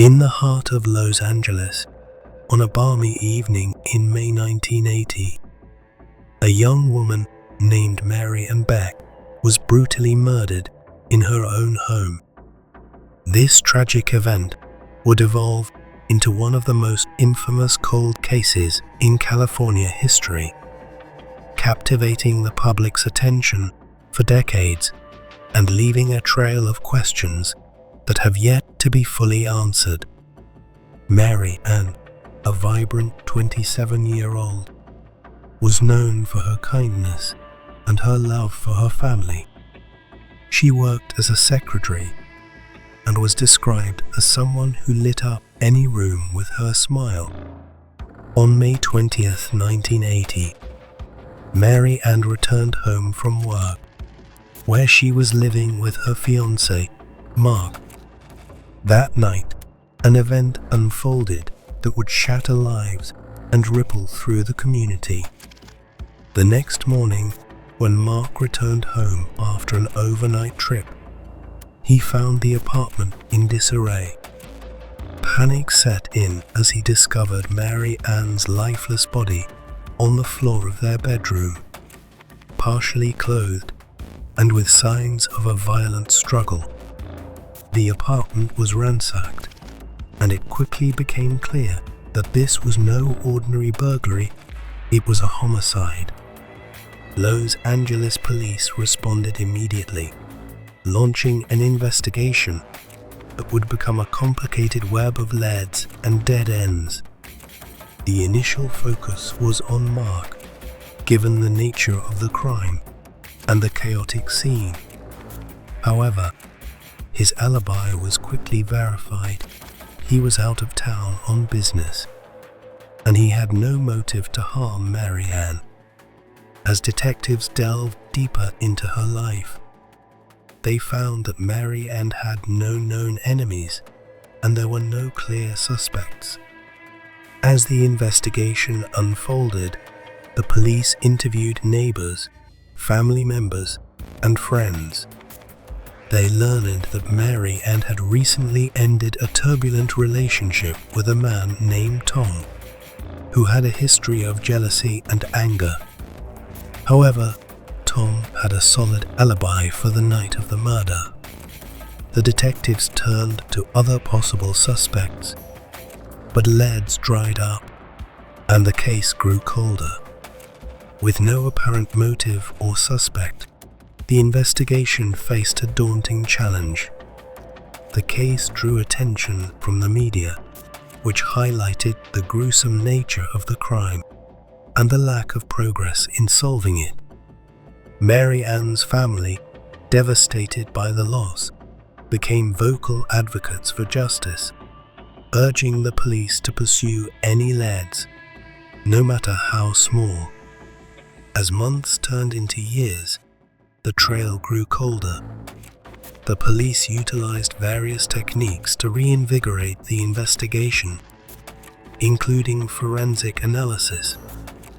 In the heart of Los Angeles, on a balmy evening in May 1980, a young woman named Mary Ann Beck was brutally murdered in her own home. This tragic event would evolve into one of the most infamous cold cases in California history, captivating the public's attention for decades and leaving a trail of questions that have yet to be fully answered. Mary Ann, a vibrant 27-year-old, was known for her kindness and her love for her family. She worked as a secretary and was described as someone who lit up any room with her smile. On May 20th, 1980, Mary Ann returned home from work, where she was living with her fiancé, Mark. That night, an event unfolded that would shatter lives and ripple through the community. The next morning, when Mark returned home after an overnight trip, he found the apartment in disarray. Panic set in as he discovered Mary Ann's lifeless body on the floor of their bedroom, partially clothed and with signs of a violent struggle. The apartment was ransacked, and it quickly became clear that this was no ordinary burglary, it was a homicide. Los Angeles police responded immediately, launching an investigation that would become a complicated web of leads and dead ends. The initial focus was on Mark, given the nature of the crime and the chaotic scene. However, his alibi was quickly verified. He was out of town on business, and he had no motive to harm Mary Ann. As detectives delved deeper into her life, they found that Mary Ann had no known enemies, and there were no clear suspects. As the investigation unfolded, the police interviewed neighbors, family members, and friends. They learned that Mary Ann had recently ended a turbulent relationship with a man named Tom, who had a history of jealousy and anger. However, Tom had a solid alibi for the night of the murder. The detectives turned to other possible suspects, but leads dried up, and the case grew colder. With no apparent motive or suspect, the investigation faced a daunting challenge. The case drew attention from the media, which highlighted the gruesome nature of the crime and the lack of progress in solving it. Mary Ann's family, devastated by the loss, became vocal advocates for justice, urging the police to pursue any leads, no matter how small. As months turned into years, the trail grew colder. The police utilized various techniques to reinvigorate the investigation, including forensic analysis,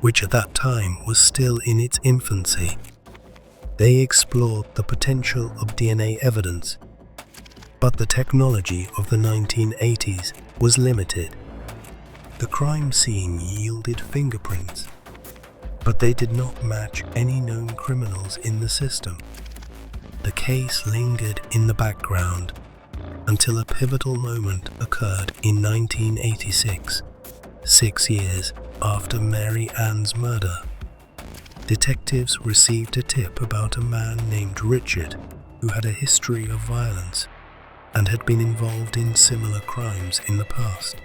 which at that time was still in its infancy. They explored the potential of DNA evidence, but the technology of the 1980s was limited. The crime scene yielded fingerprints, but they did not match any known criminals in the system. The case lingered in the background until a pivotal moment occurred in 1986, 6 years after Mary Ann's murder. Detectives received a tip about a man named Richard who had a history of violence and had been involved in similar crimes in the past.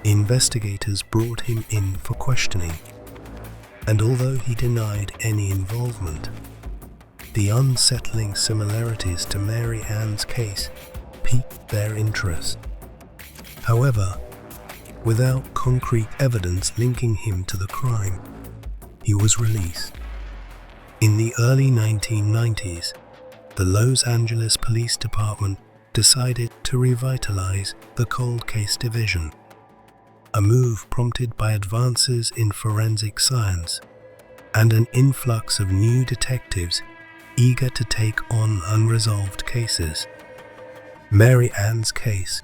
Investigators brought him in for questioning, and although he denied any involvement, the unsettling similarities to Mary Ann's case piqued their interest. However, without concrete evidence linking him to the crime, he was released. In the early 1990s, the Los Angeles Police Department decided to revitalize the cold case division, a move prompted by advances in forensic science and an influx of new detectives eager to take on unresolved cases. Mary Ann's case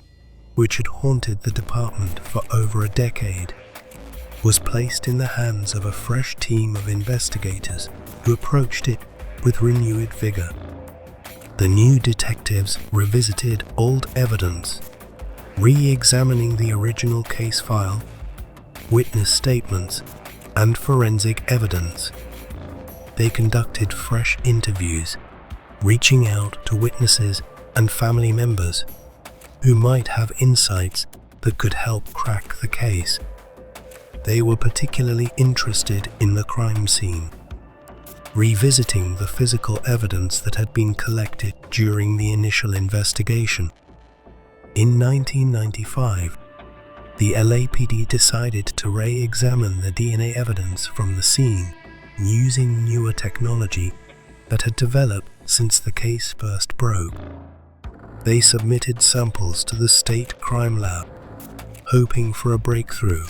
which had haunted the department for over a decade, was placed in the hands of a fresh team of investigators who approached it with renewed vigor. The new detectives revisited old evidence, re-examining the original case file, witness statements, and forensic evidence. They conducted fresh interviews, reaching out to witnesses and family members who might have insights that could help crack the case. They were particularly interested in the crime scene, revisiting the physical evidence that had been collected during the initial investigation. In 1995, the LAPD decided to re-examine the DNA evidence from the scene using newer technology that had developed since the case first broke. They submitted samples to the state crime lab, hoping for a breakthrough.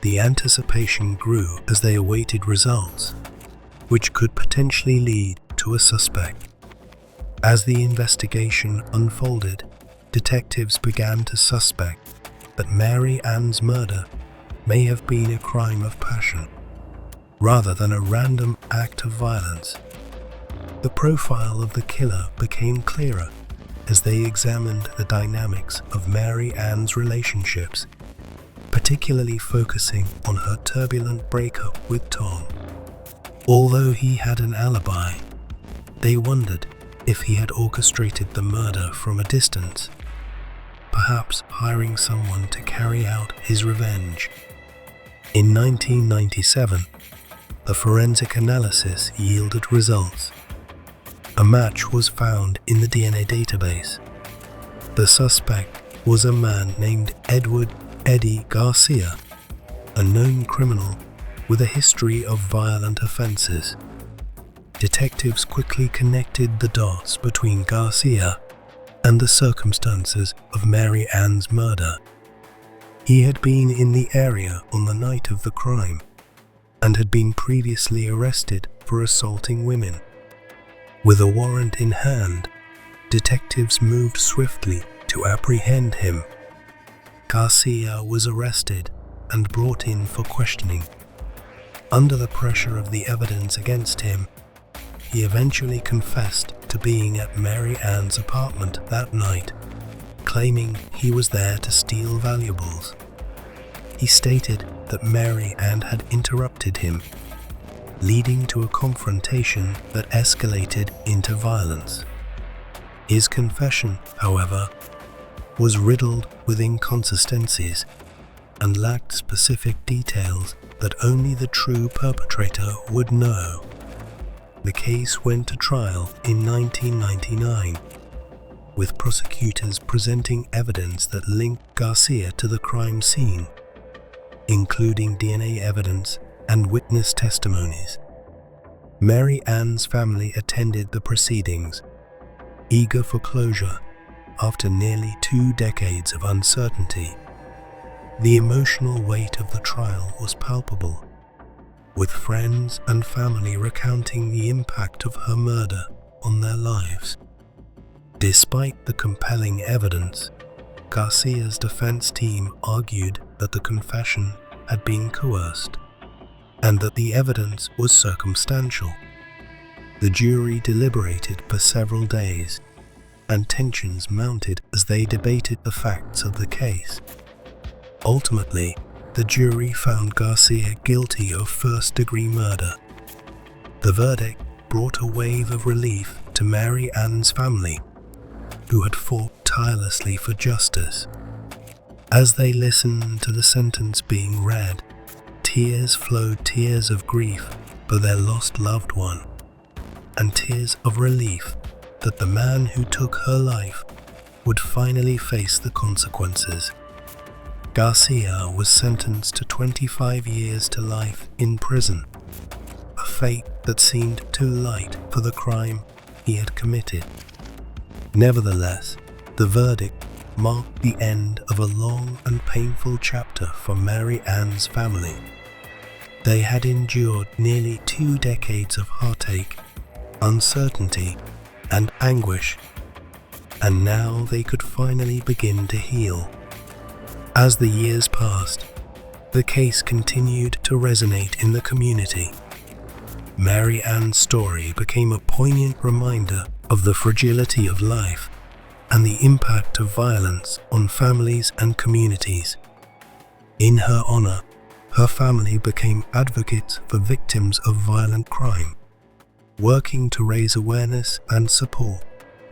The anticipation grew as they awaited results, which could potentially lead to a suspect. As the investigation unfolded, detectives began to suspect that Mary Ann's murder may have been a crime of passion, rather than a random act of violence. The profile of the killer became clearer as they examined the dynamics of Mary Ann's relationships, particularly focusing on her turbulent breakup with Tom. Although he had an alibi, they wondered if he had orchestrated the murder from a distance, perhaps hiring someone to carry out his revenge. In 1997, a forensic analysis yielded results. A match was found in the DNA database. The suspect was a man named Edward Eddie Garcia, a known criminal with a history of violent offenses. Detectives quickly connected the dots between Garcia and the circumstances of Mary Ann's murder. He had been in the area on the night of the crime and had been previously arrested for assaulting women. With a warrant in hand, detectives moved swiftly to apprehend him. Garcia was arrested and brought in for questioning. Under the pressure of the evidence against him, he eventually confessed to being at Mary Ann's apartment that night, claiming he was there to steal valuables. He stated that Mary Ann had interrupted him, leading to a confrontation that escalated into violence. His confession, however, was riddled with inconsistencies and lacked specific details that only the true perpetrator would know. The case went to trial in 1999, with prosecutors presenting evidence that linked Garcia to the crime scene, including DNA evidence and witness testimonies. Mary Ann's family attended the proceedings, eager for closure after nearly 2 decades of uncertainty. The emotional weight of the trial was palpable, with friends and family recounting the impact of her murder on their lives. Despite the compelling evidence, Garcia's defense team argued that the confession had been coerced and that the evidence was circumstantial. The jury deliberated for several days, and tensions mounted as they debated the facts of the case. Ultimately, the jury found Garcia guilty of first-degree murder. The verdict brought a wave of relief to Mary Ann's family, who had fought tirelessly for justice. As they listened to the sentence being read, tears flowed, tears of grief for their lost loved one, and tears of relief that the man who took her life would finally face the consequences. Garcia was sentenced to 25 years to life in prison, a fate that seemed too light for the crime he had committed. Nevertheless, the verdict marked the end of a long and painful chapter for Mary Ann's family. They had endured nearly 2 decades of heartache, uncertainty, and anguish, and now they could finally begin to heal. As the years passed, the case continued to resonate in the community. Mary Ann's story became a poignant reminder of the fragility of life and the impact of violence on families and communities. In her honor, her family became advocates for victims of violent crime, working to raise awareness and support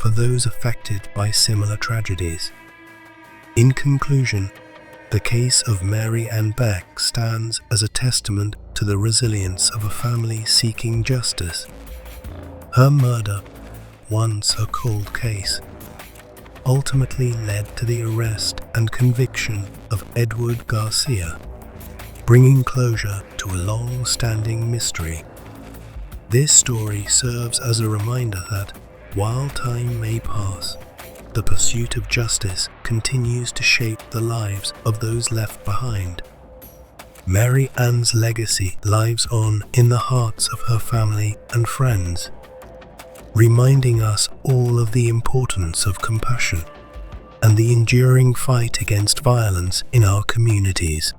for those affected by similar tragedies. In conclusion, the case of Mary Ann Beck stands as a testament to the resilience of a family seeking justice. Her murder, once a cold case, ultimately led to the arrest and conviction of Edward Garcia, bringing closure to a long-standing mystery. This story serves as a reminder that, while time may pass, the pursuit of justice continues to shape the lives of those left behind. Mary Ann's legacy lives on in the hearts of her family and friends, reminding us all of the importance of compassion and the enduring fight against violence in our communities.